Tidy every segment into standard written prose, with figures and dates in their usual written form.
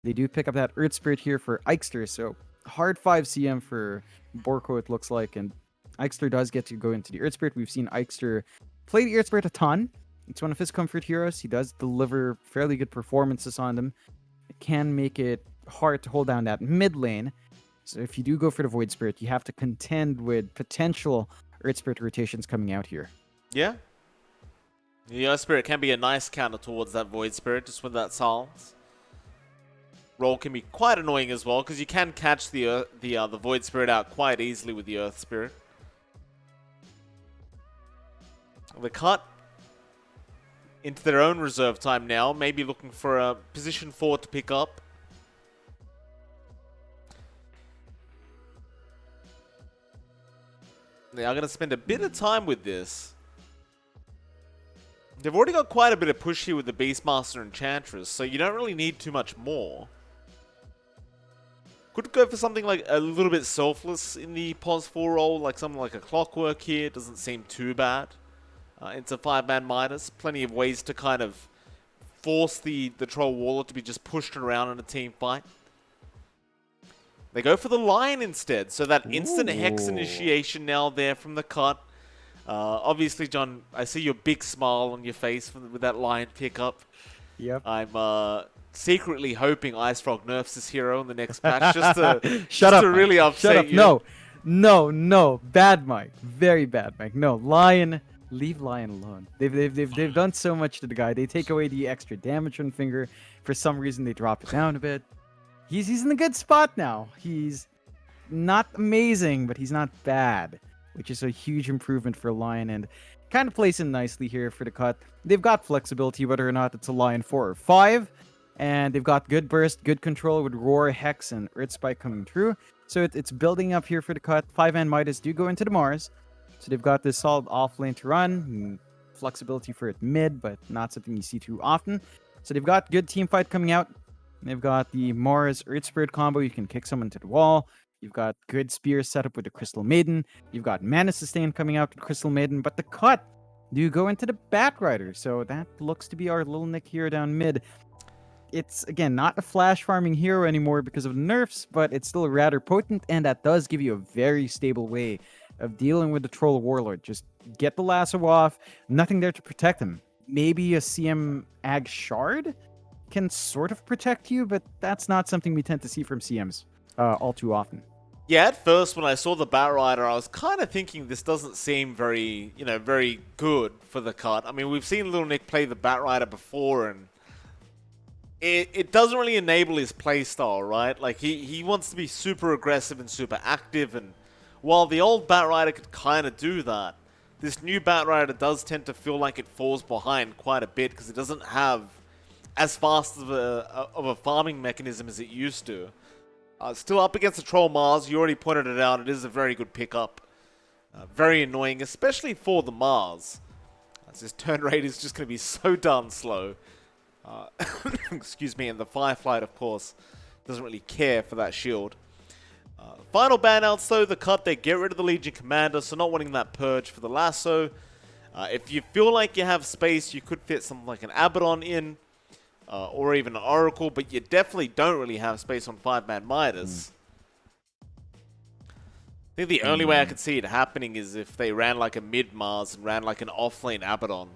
They do pick up that Earth Spirit here for Eichster, so hard 5 CM for Borko, it looks like, and Eichster does get to go into the Earth Spirit. We've seen Eichster play the Earth Spirit a ton. It's one of his comfort heroes. He does deliver fairly good performances on them. It can make it hard to hold down that mid lane. So if you do go for the Void Spirit, you have to contend with potential Earth Spirit rotations coming out here. Yeah. The Earth Spirit can be a nice counter towards that Void Spirit, just with that silence. Roll can be quite annoying as well, because you can catch the Void Spirit out quite easily with the Earth Spirit. The cut into their own reserve time now, maybe looking for a position 4 to pick up. They are going to spend a bit of time with this. They've already got quite a bit of push here with the Beastmaster and Enchantress, so you don't really need too much more. Could go for something like a little bit selfless in the pos 4 role, like something like a Clockwork here. Doesn't seem too bad. Into 5ManMidas. Plenty of ways to kind of force the Troll Warlord to be just pushed around in a team fight. They go for the Lion instead, so that instant Hex initiation now there from the cut. Obviously, John, I see your big smile on your face with that Lion pickup. Yep. I'm secretly hoping Ice Frog nerfs this hero in the next patch just to, Shut up, to really Mike. upset Shut up. you. No. Bad Mike. Very bad Mike. No, Lion. Leave Lion alone. They've done so much to the guy. They take away the extra damage on Finger. For some reason, they drop it down a bit. He's in a good spot now. He's not amazing, but he's not bad, which is a huge improvement for Lion, and kind of plays in nicely here for the cut. They've got flexibility, whether or not it's a Lion 4 or 5, and they've got good burst, good control with Roar, Hex, and Earth Spike coming through. So it's building up here for the cut. 5ManMidas do go into the Mars, so they've got this solid off lane to run, flexibility for it mid, but not something you see too often. So they've got good team fight coming out. They've got the Mars Earth Spirit combo. You can kick someone to the wall. You've got good spears set up with the Crystal Maiden. You've got Mana Sustain coming out with Crystal Maiden. But the cut do go into the Bat Rider. So that looks to be our little Nick hero down mid. It's, again, not a flash farming hero anymore because of the nerfs, but it's still rather potent, and that does give you a very stable way of dealing with the Troll Warlord. Just get the lasso off. Nothing there to protect him. Maybe a CM Ag Shard can sort of protect you, but that's not something we tend to see from CMs all too often. Yeah, at first when I saw the Bat Rider, I was kind of thinking this doesn't seem very, very good for the cut. I mean, we've seen Little Nick play the Bat Rider before, and it doesn't really enable his playstyle, right? Like, he wants to be super aggressive and super active, and while the old Bat Rider could kind of do that, this new Bat Rider does tend to feel like it falls behind quite a bit because it doesn't have as fast of a farming mechanism as it used to. Still up against the Troll Mars, you already pointed it out, it is a very good pickup. Very annoying, especially for the Mars. As his turn rate is just going to be so darn slow. Excuse me, and the Fireflight, of course, doesn't really care for that shield. Final ban outs, though, the cut, they get rid of the Legion Commander, so not wanting that purge for the lasso. If you feel like you have space, you could fit something like an Abaddon in. Or even an Oracle, but you definitely don't really have space on 5ManMidas. I think the only way I could see it happening is if they ran like a mid-Mars and ran like an off-lane Abaddon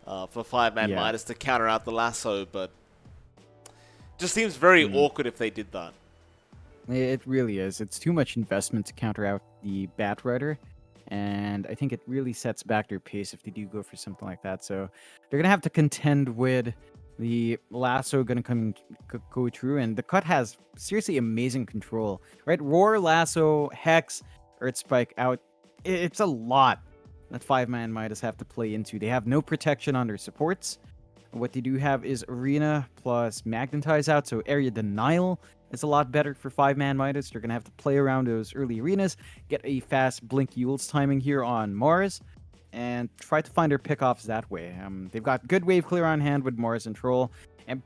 for 5ManMidas to counter out the lasso, but just seems very awkward if they did that. It really is. It's too much investment to counter out the Bat Rider, and I think it really sets back their pace if they do go for something like that. So they're going to have to contend with the lasso going to go through, and the cut has seriously amazing control, right? Roar, lasso, Hex, Earth Spike out. It's a lot that 5ManMidas have to play into. They have no protection on their supports. What they do have is Arena plus Magnetize out, so area denial is a lot better for 5ManMidas. They're going to have to play around those early arenas, get a fast Blink Yule's timing here on Mars, and try to find their pickoffs that way. They've got good wave clear on hand with Mars and Troll,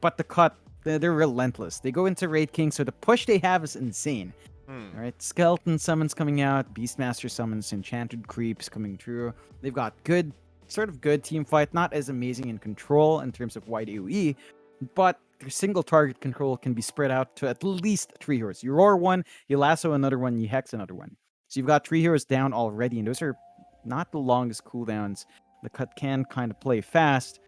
but the cut, they're relentless. They go into Raid King, so the push they have is insane. All right, Skeleton summons coming out, Beastmaster summons, Enchanted Creeps coming through. They've got good team fight, not as amazing in control in terms of wide AoE, but their single target control can be spread out to at least 3 heroes. You roar one, you lasso another one, you hex another one. So you've got 3 heroes down already, and those are not the longest cooldowns. The cut can kind of play fast.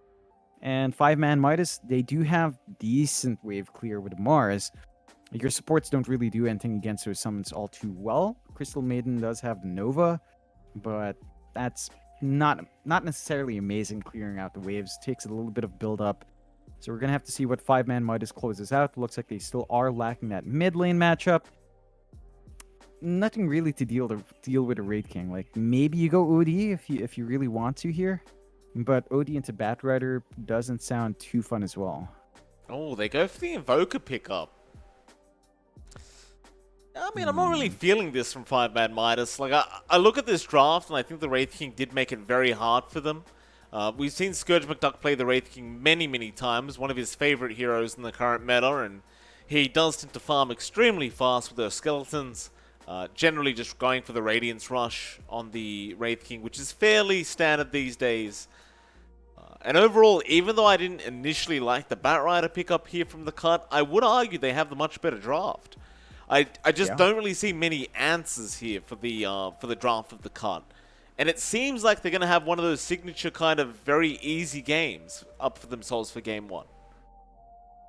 And 5ManMidas, they do have decent wave clear with Mars. Your supports don't really do anything against those summons all too well. Crystal Maiden does have the Nova, but that's not necessarily amazing clearing out the waves. Takes a little bit of build up. So we're going to have to see what 5ManMidas closes out. Looks like they still are lacking that mid lane matchup. Nothing really to deal with a Raid King. Like, maybe you go OD if you really want to here. But OD into Batrider doesn't sound too fun as well. Oh, they go for the Invoker pickup. I mean, I'm not really feeling this from 5ManMidas. Like, I look at this draft, and I think the Wraith King did make it very hard for them. We've seen Scourge McDuck play the Wraith King many, many times, one of his favorite heroes in the current meta, and he does tend to farm extremely fast with those skeletons. Generally just going for the Radiance Rush on the Wraith King, which is fairly standard these days. And overall, even though I didn't initially like the Batrider pickup here from the cut, I would argue they have the much better draft. I just don't really see many answers here for the draft of the cut. And it seems like they're going to have one of those signature kind of very easy games up for themselves for game 1.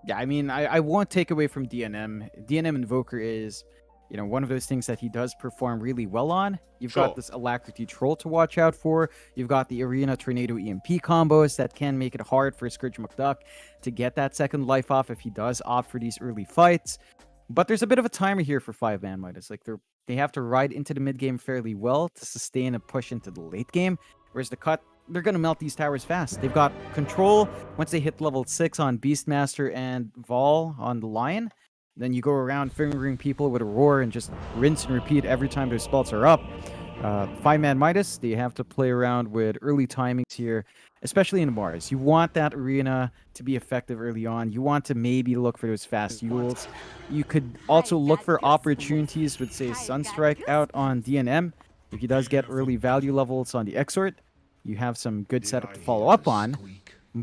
Yeah, I mean, I won't take away from DNM. DNM Invoker is, one of those things that he does perform really well on. You've got this Alacrity Troll to watch out for. You've got the Arena Tornado EMP combos that can make it hard for Scourge McDuck to get that second life off if he does opt for these early fights. But there's a bit of a timer here for 5ManMidas. Like, they have to ride into the mid game fairly well to sustain a push into the late game. Whereas the cut, they're going to melt these towers fast. They've got control once they hit level 6 on Beastmaster and Vol on the Lion. Then you go around fingering people with a roar and just rinse and repeat every time their spells are up. 5ManMidas, they have to play around with early timings here, especially in Mars. You want that arena to be effective early on. You want to maybe look for those fast Yules. You could also look for opportunities with, say, Sunstrike out on DNM. If he does get early value levels on the Exort, you have some good setup to follow up on.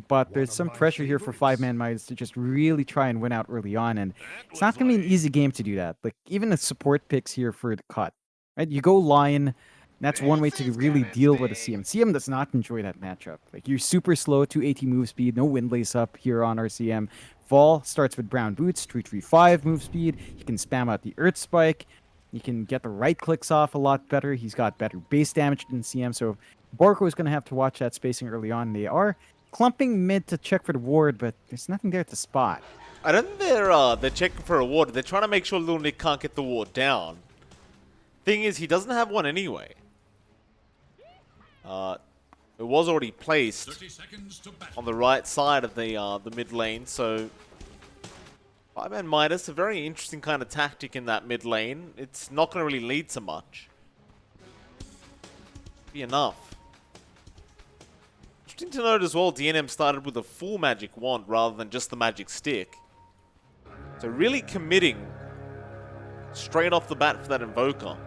But there's some pressure here for 5ManMidas to just really try and win out early on, and it's not going to be an easy game to do that. Like, even the support picks here for the cut, right? You go Lion, that's one way to really deal with a CM. CM does not enjoy that matchup. Like, you're super slow, 280 move speed, no wind lace up here on our CM. Vol starts with brown boots, 335 move speed. You can spam out the Earth Spike. You can get the right clicks off a lot better. He's got better base damage than CM, so Borko is going to have to watch that spacing early on. They are clumping mid to check for the ward, but there's nothing there to spot. I don't think they're checking for a ward. They're trying to make sure Lil Nick can't get the ward down. Thing is, he doesn't have one anyway. It was already placed on the right side of the mid lane, so 5ManMidas, a very interesting kind of tactic in that mid lane. It's not going to really lead to much. Be enough. Interesting to note as well, DNM started with a full magic wand rather than just the magic stick. So really committing straight off the bat for that Invoker.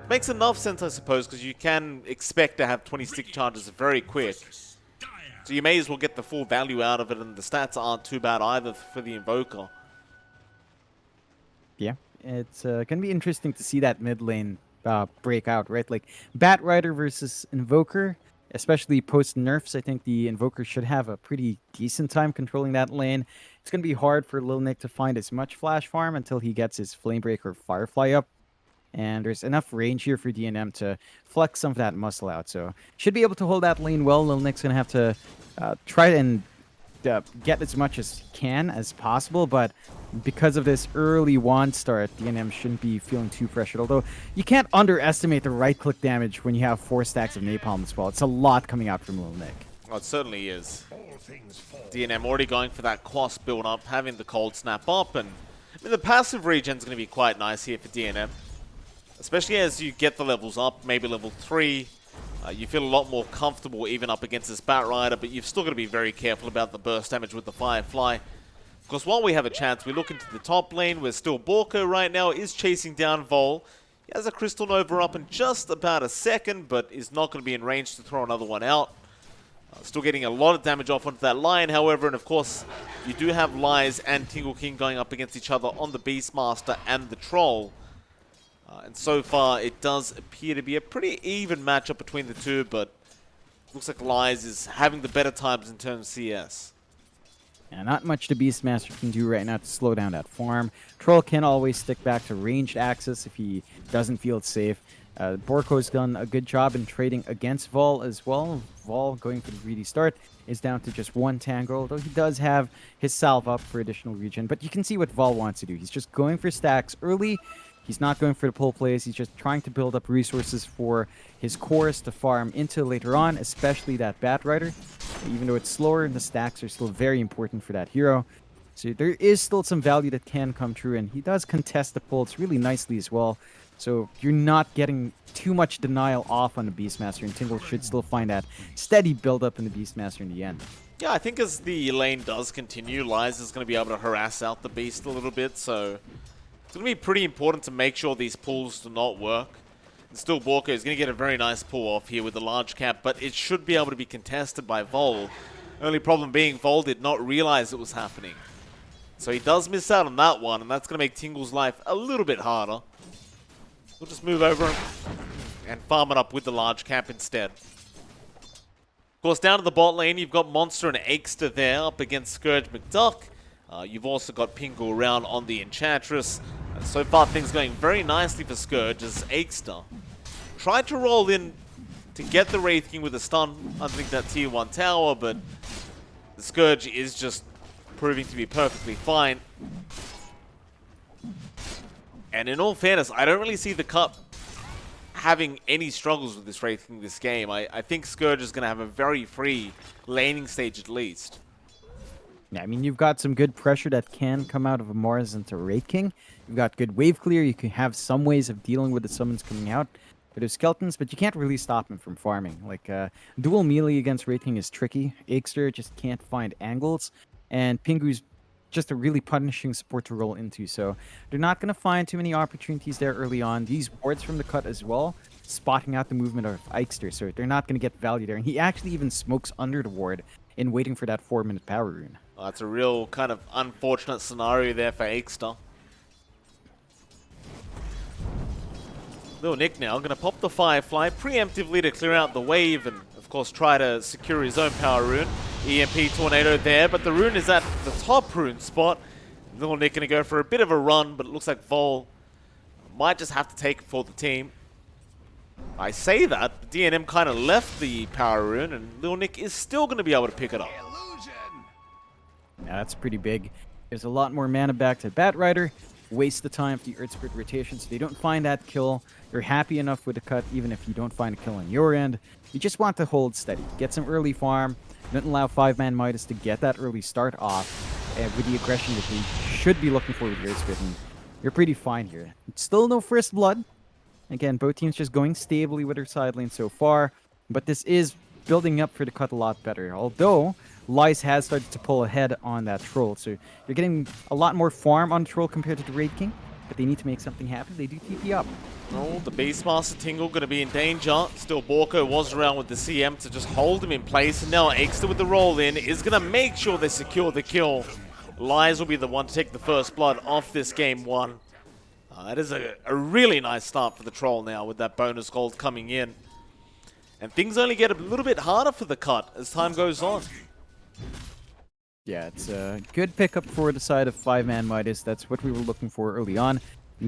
Makes enough sense, I suppose, because you can expect to have 20 stick charges very quick. So you may as well get the full value out of it, and the stats aren't too bad either for the Invoker. Yeah, it's going to be interesting to see that mid lane break out, right? Like, Batrider versus Invoker. Especially post-nerfs, I think the Invoker should have a pretty decent time controlling that lane. It's going to be hard for Lil Nick to find as much flash farm until he gets his Flamebreaker Firefly up. And there's enough range here for DNM to flex some of that muscle out. So should be able to hold that lane well. Lil Nick's going to have to try and get as much as he can as possible, but because of this early wand start, DNM shouldn't be feeling too pressured. Although you can't underestimate the right-click damage when you have 4 stacks of napalm as well. It's a lot coming out from Lil Nick. Oh, it certainly is. DNM already going for that Quas build-up, having the cold snap up, and I mean, the passive regen's going to be quite nice here for DNM. Especially as you get the levels up, maybe level 3. You feel a lot more comfortable even up against this Batrider, but you've still got to be very careful about the burst damage with the Firefly. Of course, while we have a chance, we look into the top lane, where still Borko right now is chasing down Vol. He has a Crystal Nova up in just about a second, but is not going to be in range to throw another one out. Still getting a lot of damage off onto that Lion, however, and of course, you do have Lies and Tingle King going up against each other on the Beastmaster and the Troll. And so far, it does appear to be a pretty even matchup between the two, but looks like Lies is having the better times in terms of CS. Yeah, not much the Beastmaster can do right now to slow down that farm. Troll can always stick back to ranged access if he doesn't feel it's safe. Borko's done a good job in trading against Vol as well. Vol, going for the greedy start, is down to just one Tango, although he does have his salve up for additional regen. But you can see what Vol wants to do. He's just going for stacks early. He's not going for the pull plays. He's just trying to build up resources for his cores to farm into later on, especially that Bat Rider. Even though it's slower, the stacks are still very important for that hero. So there is still some value that can come true, and he does contest the pulls really nicely as well. So you're not getting too much denial off on the Beastmaster, and Tingle should still find that steady build-up in the Beastmaster in the end. Yeah, I think as the lane does continue, Lies is going to be able to harass out the Beast a little bit, so it's going to be pretty important to make sure these pulls do not work. And still, Borko is going to get a very nice pull off here with the large cap, but it should be able to be contested by Vol. Only problem being Vol did not realize it was happening. So he does miss out on that one, and that's going to make Tingle's life a little bit harder. We'll just move over and farm it up with the large cap instead. Of course, down to the bot lane, you've got Monster and Aikster there up against Scourge McDuck. You've also got Pingu around on the Enchantress. So far, things going very nicely for Scourge as Aikster tried to roll in to get the Wraith King with a stun underneath that tier 1 tower, but the Scourge is just proving to be perfectly fine. And in all fairness, I don't really see the Cup having any struggles with this Wraith King this game. I think Scourge is going to have a very free laning stage at least. Yeah, I mean, you've got some good pressure that can come out of a Mars into Wraith King. You've got good wave clear. You can have some ways of dealing with the summons coming out for those skeletons, but you can't really stop him from farming. Like, dual melee against Wraith King is tricky. Aikster just can't find angles, and Pingu's just a really punishing support to roll into, so they're not going to find too many opportunities there early on. These wards from the cut as well, spotting out the movement of Aikster, so they're not going to get value there. And he actually even smokes under the ward in waiting for that 4-minute power rune. Well, that's a real kind of unfortunate scenario there for Aikster. Little Nick now going to pop the Firefly preemptively to clear out the wave and, of course, try to secure his own power rune. EMP Tornado there, but the rune is at the top rune spot. Little Nick going to go for a bit of a run, but it looks like Vol might just have to take it for the team. I say that, DNM kind of left the power rune, and Little Nick is still going to be able to pick it up. Yeah, that's pretty big. There's a lot more mana back to Bat Rider. Waste the time for the Earth Spirit rotation, so they don't find that kill. You're happy enough with the cut, even if you don't find a kill on your end. You just want to hold steady. Get some early farm. Don't allow 5ManMidas to get that early start off with the aggression that you should be looking for with your Earth Spirit. And you're pretty fine here. Still no first blood. Again, both teams just going stably with their side lane so far. But this is building up for the cut a lot better. Although, Lice has started to pull ahead on that Troll. So you're getting a lot more farm on the Troll compared to the Wraith King. But they need to make something happen. They do TP up. Oh, the Beastmaster Tingle going to be in danger. Still, Borko was around with the CM to just hold him in place. And now Aikster with the roll in is going to make sure they secure the kill. Lies will be the one to take the first blood off this game 1. That is a really nice start for the Troll now with that bonus gold coming in. And things only get a little bit harder for the cut as time goes on. Yeah, it's a good pickup for the side of 5ManMidas. That's what we were looking for early on.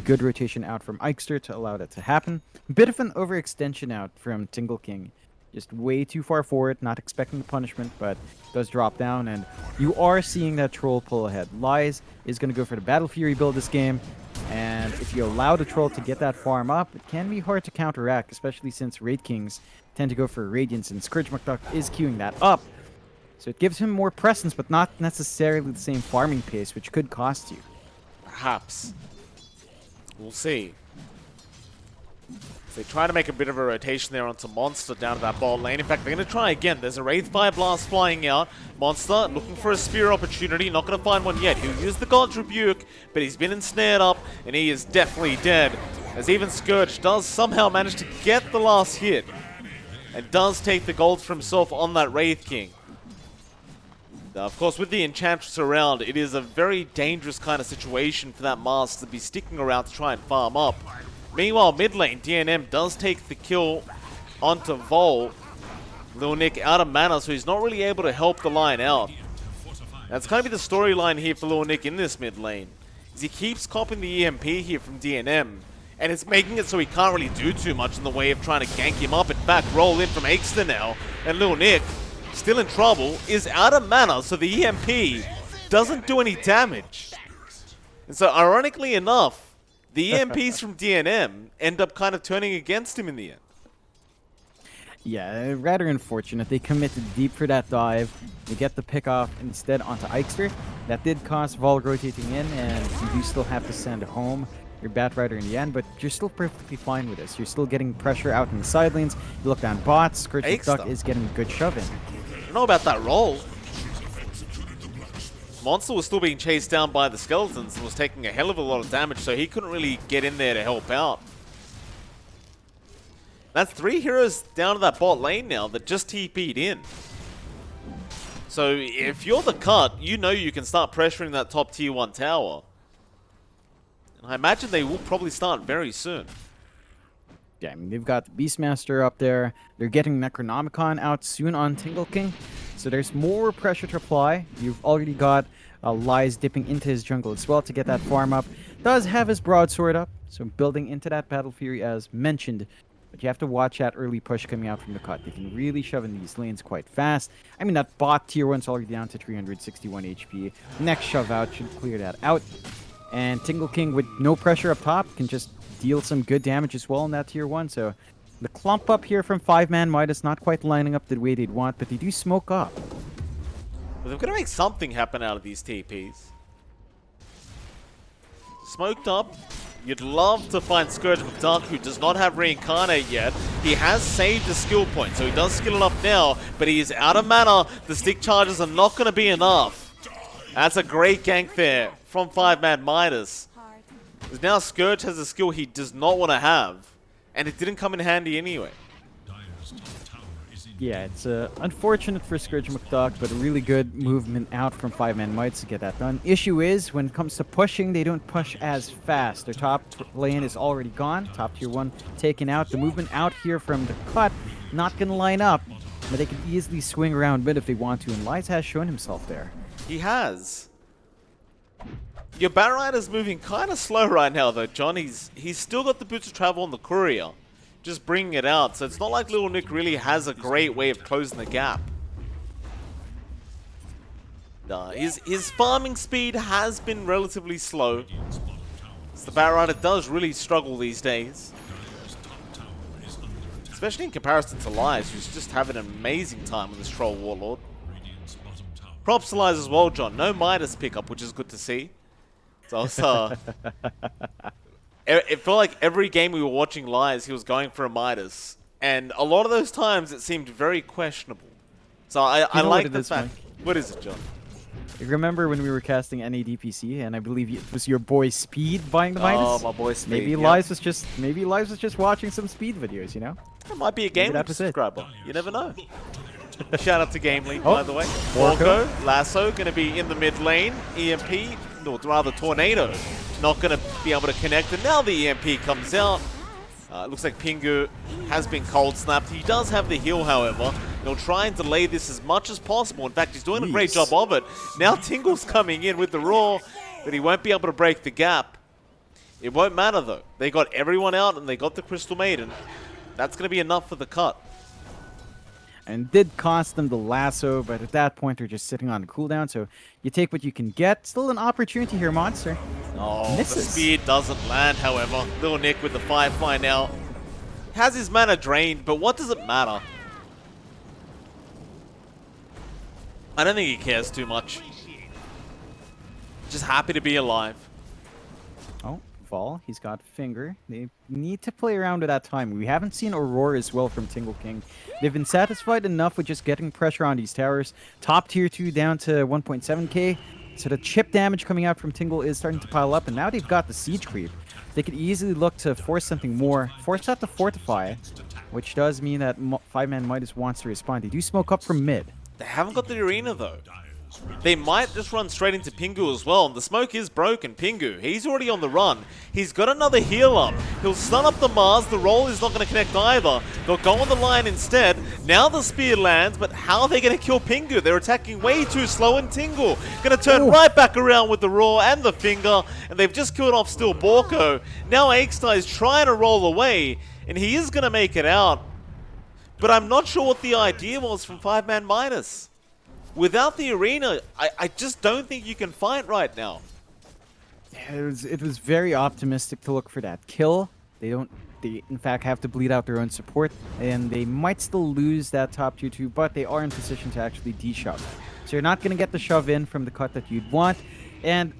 Good rotation out from Aikster to allow that to happen. Bit of an overextension out from Tingle King. Just way too far forward, not expecting the punishment, but does drop down. And you are seeing that Troll pull ahead. Lies is going to go for the Battle Fury build this game. And if you allow the Troll to get that farm up, it can be hard to counteract, especially since Wraith Kings tend to go for Radiance, and Scourge McDuck is queuing that up. So it gives him more presence, but not necessarily the same farming pace, which could cost you. Perhaps. We'll see. They try to make a bit of a rotation there onto Monster down to that bot lane. In fact, they're going to try again. There's a Wraith Fire Blast flying out. Monster looking for a spear opportunity. Not going to find one yet. He'll use the God's Rebuke, but he's been ensnared up, and he is definitely dead. As even Scourge does somehow manage to get the last hit. and does take the gold for himself on that Wraith King. Now, of course, with the Enchantress around, it is a very dangerous kind of situation for that Mars to be sticking around to try and farm up. Meanwhile, mid lane, DNM does take the kill onto Vol. Lil Nick out of mana, so he's not really able to help the line out. That's going to be the storyline here for Lil Nick in this mid lane. He keeps copping the EMP here from DNM, and it's making it so he can't really do too much in the way of trying to gank him up. In fact, roll in from Aikster now, and Lil Nick, still in trouble, is out of mana, so the EMP doesn't do any damage. And so, ironically enough, the EMPs from DNM end up kind of turning against him in the end. Yeah, rather unfortunate. They committed deep for that dive. They get the pick off instead onto Aikster. That did cost Vol rotating in, and you do still have to send home your Batrider in the end, but you're still perfectly fine with this. You're still getting pressure out in the side lanes. You look down bots, Scourge McDuck is getting a good shove in. I don't know about that roll. Monster was still being chased down by the skeletons and was taking a hell of a lot of damage, so he couldn't really get in there to help out. That's 3 heroes down to that bot lane now that just TP'd in. So if you're the cut, you know you can start pressuring that top tier 1 tower. And I imagine they will probably start very soon. Yeah, I mean, they've got Beastmaster up there. They're getting Necronomicon out soon on Tingle King. So there's more pressure to apply. You've already got Lies dipping into his jungle as well to get that farm up. Does have his broadsword up, so building into that Battle Fury as mentioned. But you have to watch that early push coming out from the cut. They can really shove in these lanes quite fast. I mean, that bot tier 1's already down to 361 HP. Next shove out should clear that out. And Tingle King, with no pressure up top, can just deal some good damage as well in that tier 1. So the clump up here from 5ManMidas not quite lining up the way they'd want, but they do smoke up. Well, they've got to make something happen out of these TPs. Smoked up. You'd love to find Scourge McDuck, who does not have Reincarnate yet. He has saved a skill point, so he does skill it up now, but he is out of mana. The stick charges are not going to be enough. That's a great gank there from 5ManMidas. Because now Scourge has a skill he does not want to have, and it didn't come in handy anyway. Yeah, it's unfortunate for Scourge McDuck, but a really good movement out from 5ManMidas to get that done. Issue is, when it comes to pushing, they don't push as fast. Their top lane is already gone, top tier 1 taken out. The movement out here from the cut, not going to line up, but they can easily swing around mid if they want to, and Lies has shown himself there. He has. Your Batrider's moving kind of slow right now, though, John. He's still got the boots of travel on the courier, just bringing it out. So it's not like Little Nick really has a great way of closing the gap. His farming speed has been relatively slow. So the Batrider does really struggle these days, especially in comparison to Lies, who's just having an amazing time with this Troll Warlord. Props to Lies as well, John. No Midas pickup, which is good to see. So it felt like every game we were watching Lies, he was going for a Midas. And a lot of those times, it seemed very questionable. So I like the fact... What is it, John? You remember when we were casting NADPC, and I believe it was your boy Speed buying the Midas? Oh, my boy Speed. Maybe Lies was just watching some Speed videos, you know? It might be a game subscriber. You never know. Shout out to Game League, oh, by the way. Orko, Lasso, going to be in the mid lane. EMP, or rather Tornado, not going to be able to connect. And now the EMP comes out. It looks like Pingu has been cold snapped. He does have the heal, however. He'll try and delay this as much as possible. In fact, he's doing a great job of it. Now Tingle's coming in with the Raw, but he won't be able to break the gap. It won't matter, though. They got everyone out, and they got the Crystal Maiden. That's going to be enough for the cut. And did cost them the lasso, but at that point they're just sitting on cooldown, so you take what you can get. Still an opportunity here, Monster. Oh, the speed doesn't land, however. Little Nick with the Firefly now. Has his mana drained, but what does it matter? I don't think he cares too much. Just happy to be alive. Oh, Fall. He's got Finger. They need to play around with that time. We haven't seen Aurora as well from Tingle King. They've been satisfied enough with just getting pressure on these towers. Top tier 2 down to 1.7k. So the chip damage coming out from Tingle is starting to pile up, and now they've got the siege creep. they could easily look to force something more, force out the Fortify, which does mean that 5ManMidas wants to respond. They do smoke up from mid. They haven't got the arena though. They might just run straight into Pingu as well. And the smoke is broken. Pingu, he's already on the run. He's got another heal up. He'll stun up the Mars. The roll is not going to connect either. They'll go on the line instead. Now the spear lands, but how are they going to kill Pingu? They're attacking way too slow, and Tingle going to turn right back around with the roar and the finger. And they've just killed off Still Borko. Now Aikestar is trying to roll away, and he is going to make it out. But I'm not sure what the idea was from 5ManMidas. Without the arena, I just don't think you can fight right now. It was very optimistic to look for that kill. They in fact have to bleed out their own support, and they might still lose that top tier 2, but they are in position to actually de-shove. So you're not going to get the shove in from the cut that you'd want. And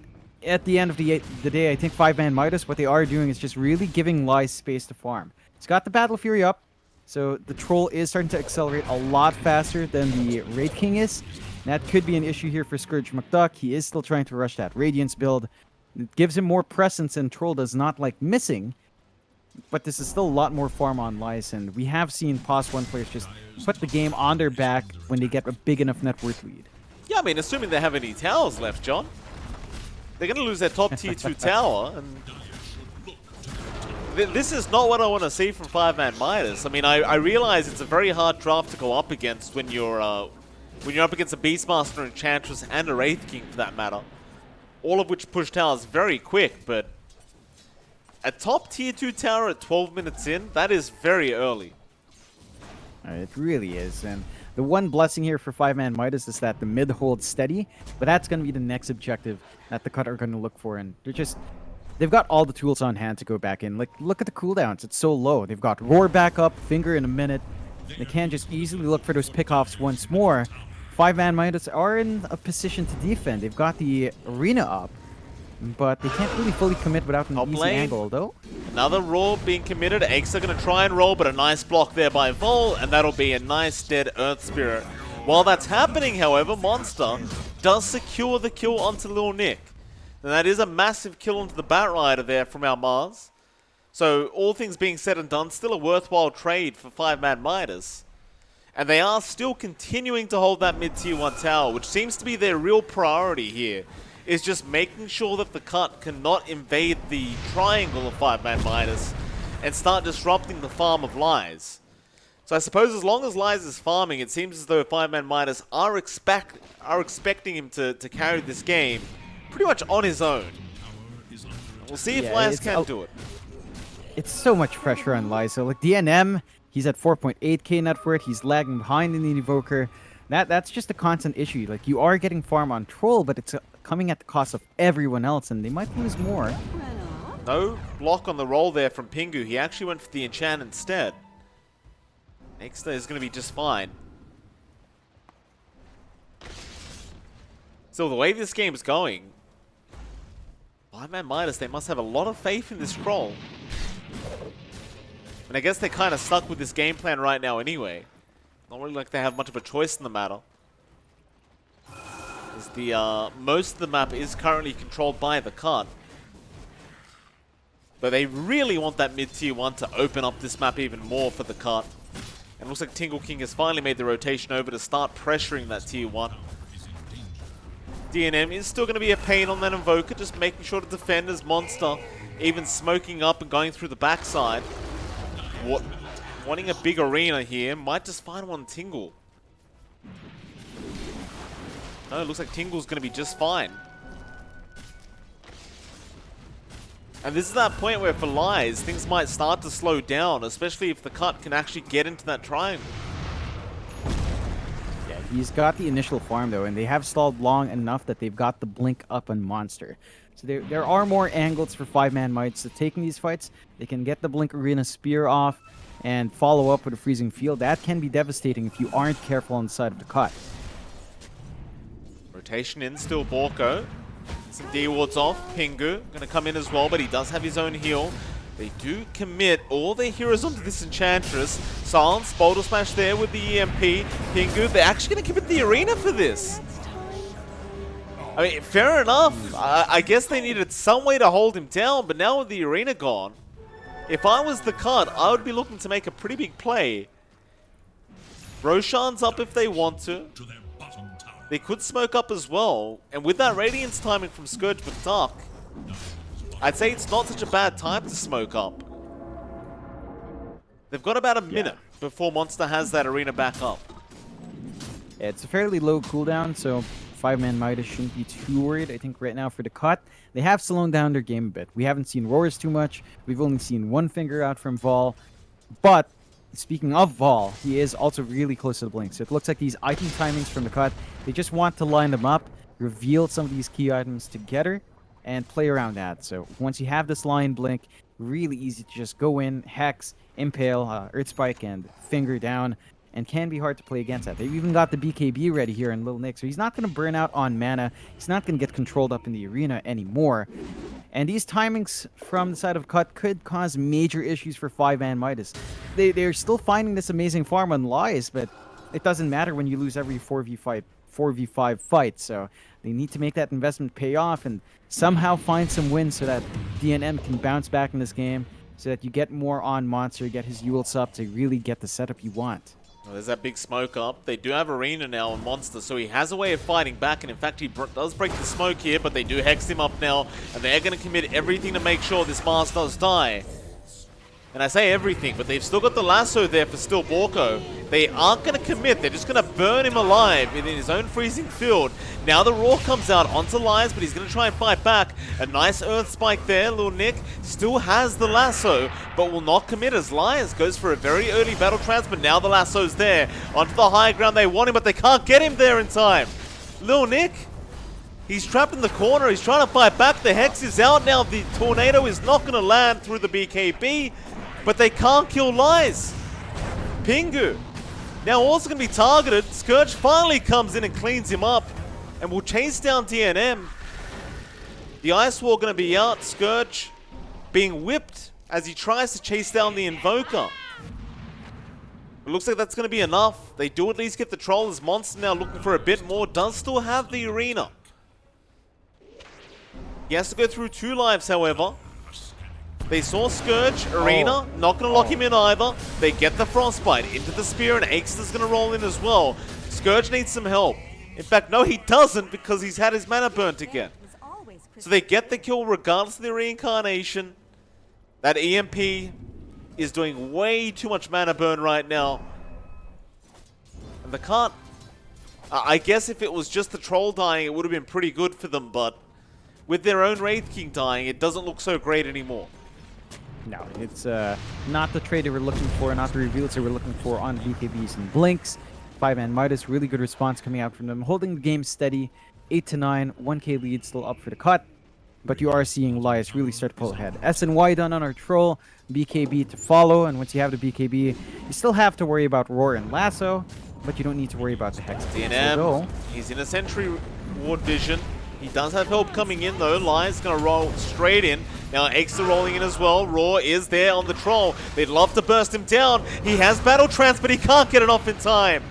at the end of the day, I think 5ManMidas, what they are doing is just really giving Lies space to farm. It's got the Battle Fury up, so the Troll is starting to accelerate a lot faster than the Raid King is. That could be an issue here for Scourge McDuck. He is still trying to rush that Radiance build. It gives him more presence, and Troll does not like missing. But this is still a lot more farm on Lies, and we have seen POS 1 players just put the game on their back when they get a big enough net worth lead. Yeah, I mean, assuming they have any towers left, John. They're going to lose their top tier 2 tower, and this is not what I want to see from 5ManMidas. I mean, I realize it's a very hard draft to go up against when you're up against a Beastmaster, Enchantress, and a Wraith King for that matter. All of which push towers very quick, but a top tier 2 tower at 12 minutes in, that is very early. It really is, and the one blessing here for 5ManMidas is that the mid holds steady, but that's going to be the next objective that the cut are going to look for, and they've got all the tools on hand to go back in. Like, look at the cooldowns, it's so low. They've got Roar back up, Finger in a minute. They can just easily look for those pickoffs once more. 5ManMidas are in a position to defend. They've got the arena up, but they can't really fully commit without an easy angle, though. Another roar being committed. Eggs are going to try and roll, but a nice block there by Vol, and that'll be a nice dead Earth Spirit. While that's happening, however, Monster does secure the kill onto Lil Nick. And that is a massive kill onto the Batrider there from our Mars. So, all things being said and done, still a worthwhile trade for 5ManMidas. And they are still continuing to hold that mid-tier 1 tower, which seems to be their real priority here, is just making sure that the cut cannot invade the triangle of 5ManMidas and start disrupting the farm of Lies. So I suppose as long as Lies is farming, it seems as though 5ManMidas are expecting him to carry this game pretty much on his own. We'll see if Lies can do it. It's so much pressure on Lies. So like DNM, he's at 4.8k net worth. He's lagging behind in the Invoker. That's just a constant issue. Like, you are getting farm on Troll, but it's coming at the cost of everyone else, and they might lose more. No block on the roll there from Pingu. He actually went for the enchant instead. Next is going to be just fine. So the way this game's going, 5ManMidas, they must have a lot of faith in this Troll. And I guess they're kind of stuck with this game plan right now anyway. Not really like they have much of a choice in the matter. Because the most of the map is currently controlled by the cut. But they really want that mid-tier 1 to open up this map even more for the cut. And it looks like Tingle King has finally made the rotation over to start pressuring that tier 1. DNM is still going to be a pain on that Invoker, just making sure to defend his Monster, even smoking up and going through the backside. Wanting a big arena here, might just find one Tingle. No, it looks like Tingle's going to be just fine. And this is that point where for Lies, things might start to slow down, especially if the cut can actually get into that triangle. Yeah, he's got the initial farm though, and they have stalled long enough that they've got the blink up on Monster. So there are more angles for 5ManMidas. So taking these fights, they can get the Blink Arena Spear off and follow up with a Freezing Field. That can be devastating if you aren't careful on the side of the cut. Rotation in, still Borko. Some D-wards off. Pingu going to come in as well, but he does have his own heal. They do commit all their heroes onto this Enchantress. Silence, Boulder Smash there with the EMP. Pingu, they're actually going to commit the arena for this. I mean, fair enough. I guess they needed some way to hold him down, but now with the arena gone, if I was the cut, I would be looking to make a pretty big play. Roshan's up if they want to. They could smoke up as well. And with that Radiance timing from Scourge with Dark, I'd say it's not such a bad time to smoke up. They've got about a minute before Monster has that arena back up. Yeah, it's a fairly low cooldown, so 5ManMidas shouldn't be too worried. I think right now for the cut, they have slowed down their game a bit. We haven't seen Roars too much. We've only seen one finger out from Vol. But speaking of Vol, he is also really close to the blink. So it looks like these item timings from the cut, they just want to line them up, reveal some of these key items together, and play around that. So once you have this line blink, really easy to just go in, Hex, Impale, Earth Spike, and finger down, and can be hard to play against that. They've even got the BKB ready here in Lil Nick, so he's not going to burn out on mana. He's not going to get controlled up in the arena anymore. And these timings from the side of Cut could cause major issues for 5ManMidas. They're still finding this amazing farm on Lies, but it doesn't matter when you lose every 4v5 fight, so they need to make that investment pay off and somehow find some wins so that DNM can bounce back in this game, so that you get more on Monster, get his Yules up to really get the setup you want. Well, there's that big smoke up. They do have Arena now on Monster, so he has a way of fighting back, and in fact, he does break the smoke here, but they do hex him up now, and they're going to commit everything to make sure this Mars does die. And I say everything, but they've still got the lasso there for Still Borko. They aren't going to commit. They're just going to burn him alive in his own freezing field. Now the Roar comes out onto Lies, but he's going to try and fight back. A nice Earth Spike there. Lil Nick still has the lasso, but will not commit as Lies goes for a very early battle transfer. Now the lasso's there. Onto the high ground. They want him, but they can't get him there in time. Lil Nick, he's trapped in the corner. He's trying to fight back. The Hex is out now. The Tornado is not going to land through the BKB. But they can't kill Lies. Pingu now also going to be targeted. Scourge finally comes in and cleans him up and will chase down DNM. The Ice Wall going to be out. Scourge being whipped as he tries to chase down the Invoker. It looks like that's going to be enough. They do at least get the Troll as Monster now looking for a bit more. Does still have the Arena. He has to go through 2 lives, however. They saw Scourge, Arena, not going to lock him in either. They get the Frostbite into the Spear, and Axter's going to roll in as well. Scourge needs some help. In fact, no, he doesn't, because he's had his mana burnt again. So they get the kill regardless of the reincarnation. That EMP is doing way too much mana burn right now. And they can't... I guess if it was just the Troll dying, it would have been pretty good for them, but with their own Wraith King dying, it doesn't look so great anymore. No, it's not the trade they were looking for, not the reveals they were looking for on BKBs and Blinks. 5ManMidas, really good response coming out from them, holding the game steady, 8-9, 1k lead still up for the cut. But you are seeing Lias really start to pull ahead. SNY done on our Troll, BKB to follow, and once you have the BKB, you still have to worry about Roar and Lasso, but you don't need to worry about the Hex. DNM, he's in a Sentry Ward vision. He does have help coming in though. Lion's going to roll straight in. Now Axter rolling in as well. Roar is there on the Troll. They'd love to burst him down. He has Battle Trance, but he can't get it off in time.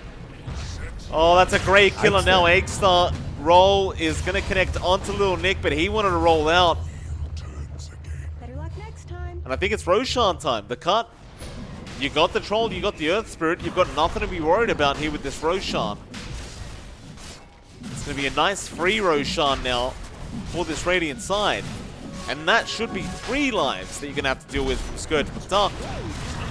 Oh, that's a great killer now. Axter roll is going to connect onto Lil Nick, but he wanted to roll out. Better luck next time. And I think it's Roshan time. The cut. You got the Troll, you got the Earth Spirit. You've got nothing to be worried about here with this Roshan. It's going to be a nice free Roshan now for this Radiant side. And that should be 3 lives that you're going to have to deal with from Scourge with Dark.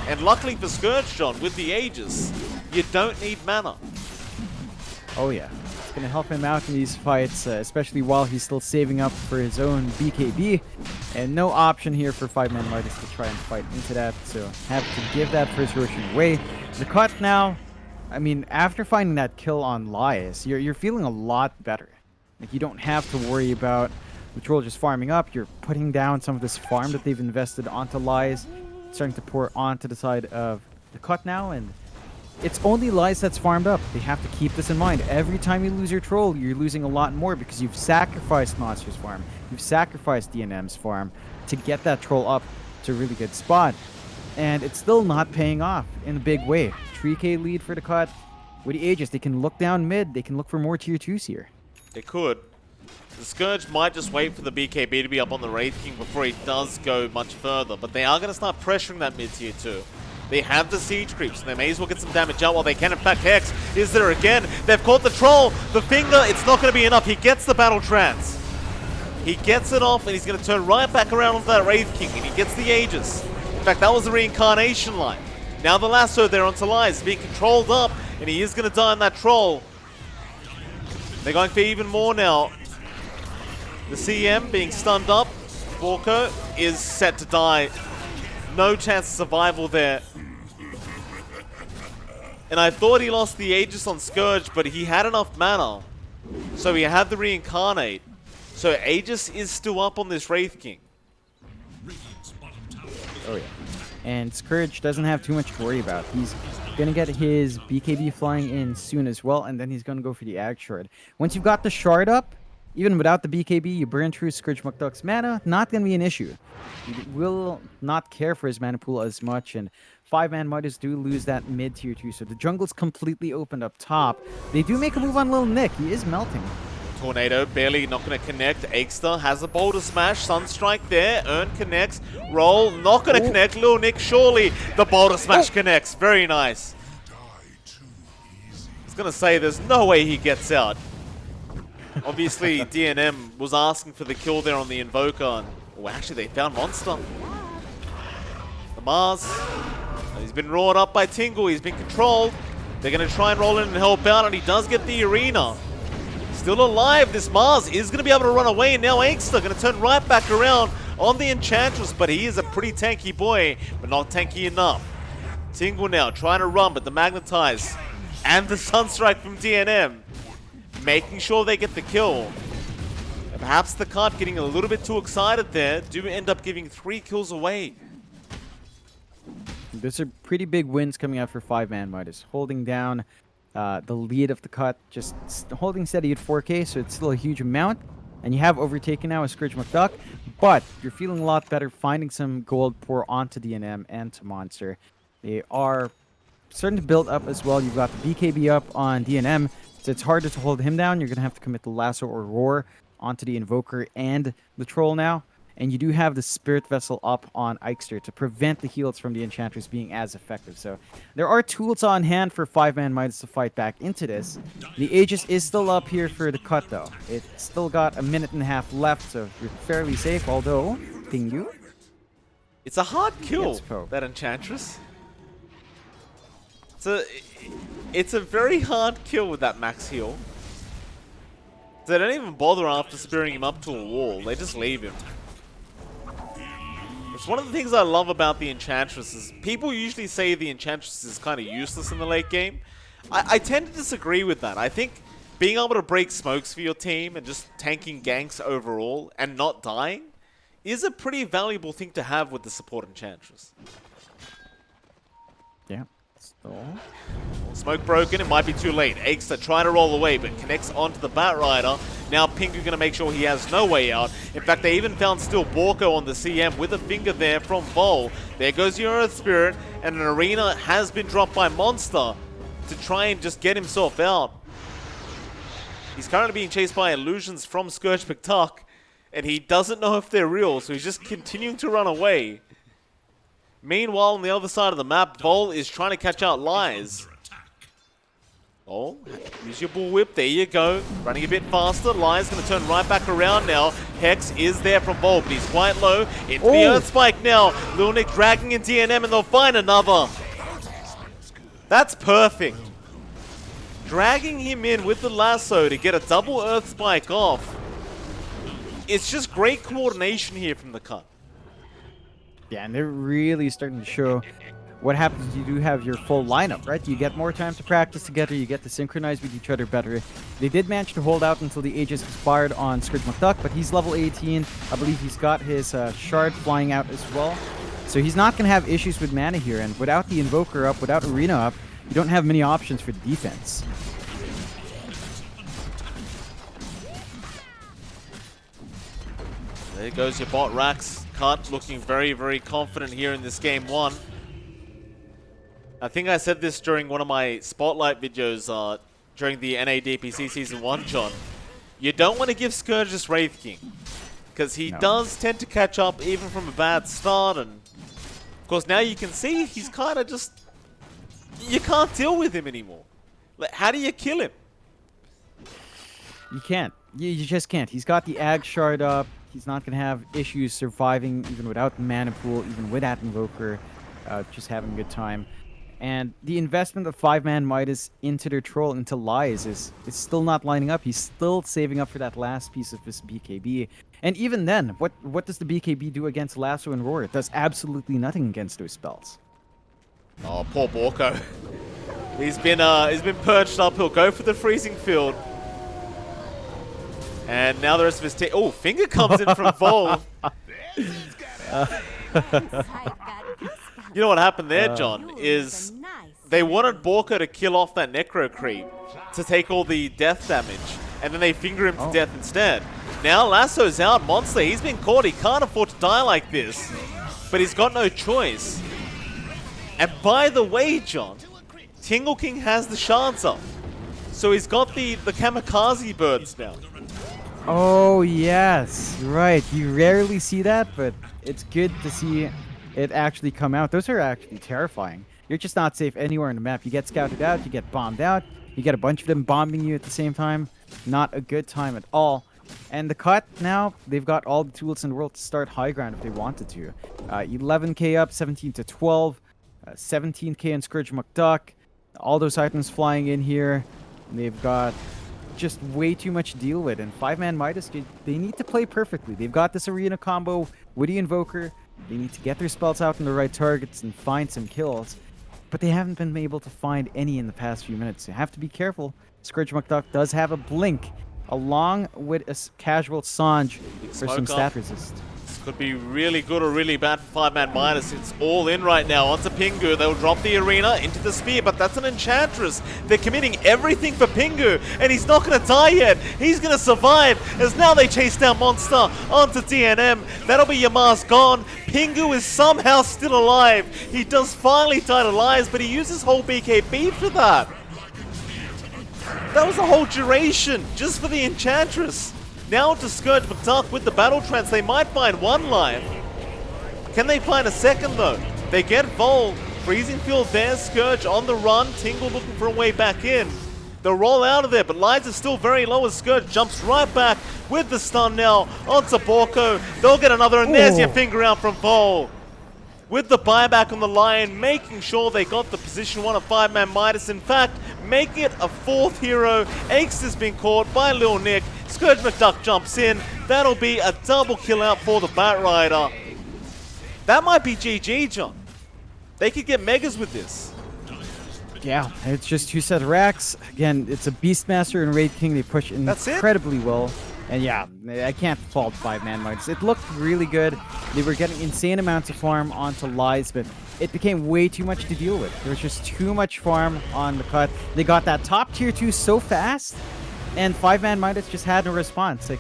And luckily for Scourge, John, with the Aegis, you don't need mana. Oh yeah, it's going to help him out in these fights, especially while he's still saving up for his own BKB. And no option here for 5ManMidas to try and fight into that, so have to give that first Roshan away. The cut now, I mean, after finding that kill on Lias, you're feeling a lot better. Like, you don't have to worry about the Troll just farming up. You're putting down some of this farm that they've invested onto Lies, starting to pour onto the side of the cut now, and it's only Lies that's farmed up. They have to keep this in mind. Every time you lose your Troll, you're losing a lot more because you've sacrificed Monster's farm. You've sacrificed DNM's farm to get that Troll up to a really good spot. And it's still not paying off in a big way. 3k lead for the cut. With the Aegis, they can look down mid. They can look for more tier 2s here. They could. The Scourge might just wait for the BKB to be up on the Wraith King before he does go much further, but they are going to start pressuring that mid-tier too. They have the siege creeps, so they may as well get some damage out while they can. In fact, Hex is there again. They've caught the troll. The finger, it's not going to be enough. He gets the battle trance. He gets it off, and he's going to turn right back around onto that Wraith King, and he gets the Aegis. In fact, that was the reincarnation line. Now the lasso there onto Lies, being controlled up, and he is going to die on that troll. They're going for even more now. The CM being stunned up. Borko is set to die. No chance of survival there. And I thought he lost the Aegis on Scourge, but he had enough mana. So he had the reincarnate. So Aegis is still up on this Wraith King. Oh yeah. And Scourge doesn't have too much to worry about. He's going to get his BKB flying in soon as well, and then he's going to go for the Ag Shard. Once you've got the Shard up, even without the BKB, you burn through Scourge McDuck's mana, not going to be an issue. He will not care for his mana pool as much, and 5ManMidas do lose that mid-tier too, so the jungle's completely opened up top. They do make a move on Lil Nick. He is melting. Tornado barely not going to connect. Aegster has a boulder smash. Sunstrike there. Urn connects. Roll not going to connect. Lil Nick surely the boulder smash connects. Very nice. I was going to say there's no way he gets out. Obviously DNM was asking for the kill there on the Invoker. Oh, actually they found Monster. The Mars. He's been roared up by Tingle. He's been controlled. They're going to try and roll in and help out, and he does get the arena. Still alive, this Mars is going to be able to run away, and now Aegster going to turn right back around on the Enchantress, but he is a pretty tanky boy, but not tanky enough. Tingle now trying to run, but the Magnetize and the Sunstrike from DNM making sure they get the kill. And perhaps the card getting a little bit too excited there, do end up giving 3 kills away. Those are pretty big wins coming out for 5ManMidas, holding down the lead of the cut, just holding steady at 4K, so it's still a huge amount. And you have overtaken now with Scourge McDuck, but you're feeling a lot better finding some gold pour onto DNM and to Monster. They are starting to build up as well. You've got the BKB up on DNM, so it's harder to hold him down. You're going to have to commit the Lasso or Roar onto the Invoker and the Troll now. And you do have the Spirit Vessel up on Aegster to prevent the heals from the Enchantress being as effective. So there are tools on hand for 5ManMidas to fight back into this. The Aegis is still up here for the cut, though. It's still got a minute and a half left, so you're fairly safe, although, Pingu. It's a hard kill, that Enchantress. It's a very hard kill with that max heal. They don't even bother after spearing him up to a wall. They just leave him. It's one of the things I love about the Enchantress is people usually say the Enchantress is kind of useless in the late game. I tend to disagree with that. I think being able to break smokes for your team and just tanking ganks overall and not dying is a pretty valuable thing to have with the support Enchantress. Yeah. So. Smoke broken, it might be too late. Aegster trying to roll away, but connects onto the Batrider. Now Pingu going to make sure he has no way out. In fact, they even found still Borko on the CM with a finger there from Vol. There goes your Earth Spirit, and an arena has been dropped by Monster to try and just get himself out. He's currently being chased by illusions from Scourge McDuck, and he doesn't know if they're real, so he's just continuing to run away. Meanwhile, on the other side of the map, Vol is trying to catch out Lies. Oh, use your bullwhip. There you go. Running a bit faster. Lies going to turn right back around now. Hex is there from Vol, but he's quite low. Into the Earth Spike now. Lil Nick dragging in DNM, and they'll find another. That's perfect. Dragging him in with the lasso to get a double Earth Spike off. It's just great coordination here from the cut. Yeah, and they're really starting to show what happens. You do have your full lineup, right? You get more time to practice together, you get to synchronize with each other better. They did manage to hold out until the Aegis expired on Scourge McDuck, but he's level 18. I believe he's got his shard flying out as well. So he's not going to have issues with mana here, and without the Invoker up, without Arena up, you don't have many options for defense. There goes your bot Rax. Cut looking very, very confident here in this game one. I think I said this during one of my Spotlight videos during the NA DPC Season 1, John. You don't want to give Scourge this Wraith King, because he does tend to catch up even from a bad start, and of course now you can see he's kind of just... You can't deal with him anymore. Like, how do you kill him? You can't. You just can't. He's got the Ag Shard up. He's not going to have issues surviving even without the Mana Pool, even with that Invoker. Just having a good time. And the investment of 5ManMidas into their troll, into Lies, is still not lining up. He's still saving up for that last piece of his BKB. And even then, what does the BKB do against Lasso and Roar? It does absolutely nothing against those spells. Oh, poor Borko. He's been perched up. He'll go for the freezing field. And now the rest of his team... Oh, Finger comes in from Vol. You know what happened there, John, is they wanted Borko to kill off that Necro creep to take all the death damage, and then they finger him to death instead. Now Lasso's out. Monster, he's been caught. He can't afford to die like this, but he's got no choice. And by the way, John, Tingle King has the shards up, so he's got the kamikaze birds now. Oh, yes. Right. You rarely see that, but it's good to see it actually come out. Those are actually terrifying. You're just not safe anywhere on the map. You get scouted out, you get bombed out, you get a bunch of them bombing you at the same time. Not a good time at all. And the cut now, they've got all the tools in the world to start high ground if they wanted to. 11k up, 17 to 12, 17k in Scourge McDuck. All those items flying in here. And they've got just way too much to deal with. And 5ManMidas, they need to play perfectly. They've got this arena combo with the Invoker. They need to get their spells out on the right targets and find some kills. But they haven't been able to find any in the past few minutes. You have to be careful. Scourge McDuck does have a blink, along with a casual Sange for some stat resist. This could be really good or really bad for 5ManMidas. It's all in right now onto Pingu. They'll drop the arena into the spear, but that's an Enchantress. They're committing everything for Pingu, and he's not going to die yet. He's going to survive, as now they chase down Monster onto DNM. That'll be Yamar's gone. Pingu is somehow still alive. He does finally tie to Lies, but he uses whole BKB for that. That was a whole duration just for the Enchantress. Now to Scourge McDuck with the Battle Trance. They might find one life. Can they find a second though? They get Vol. Freezing Field there. Scourge on the run. Tingle looking for a way back in. They'll roll out of there, but Lies is still very low as Scourge jumps right back with the stun now onto Borko. They'll get another, and there's your finger out from Vol. With the buyback on the Lion, making sure they got the position one of 5ManMidas. In fact, making it a fourth hero. Aches has been caught by Lil Nick. Scourge McDuck jumps in. That'll be a double kill out for the Batrider. That might be GG, John. They could get megas with this. Yeah, it's just 2 set racks. Again, it's a Beastmaster and Raid King. They push incredibly well. And yeah, I can't fault 5ManMidas. It looked really good. They were getting insane amounts of farm onto Lies, but it became way too much to deal with. There was just too much farm on the cut. They got that top tier 2 so fast, and 5ManMidas just had no response. Like,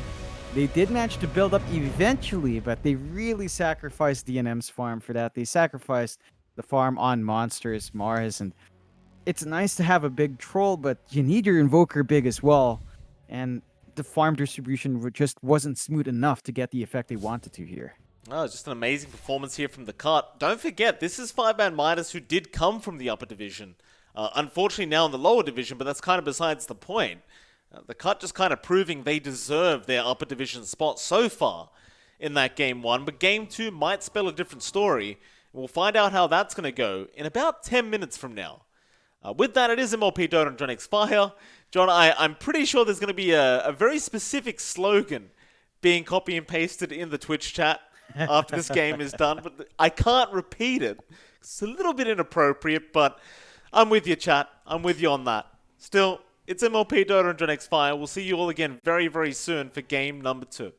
they did manage to build up eventually, but they really sacrificed DNM's farm for that. They sacrificed the farm on monsters, Mars, and it's nice to have a big troll, but you need your Invoker big as well. And the farm distribution just wasn't smooth enough to get the effect they wanted to here. Oh, just an amazing performance here from the cut. Don't forget, this is 5ManMidas, who did come from the upper division. Unfortunately now in the lower division, but that's kind of besides the point. The cut just kind of proving they deserve their upper division spot so far in that Game 1. But Game 2 might spell a different story. We'll find out how that's going to go in about 10 minutes from now. With that, it is MLP Dota and johnxfire. John, I'm pretty sure there's going to be a very specific slogan being copy and pasted in the Twitch chat after this game is done, but I can't repeat it. It's a little bit inappropriate, but I'm with you, chat. I'm with you on that. Still, it's MLP Dota and johnxfire. We'll see you all again very, very soon for game number 2.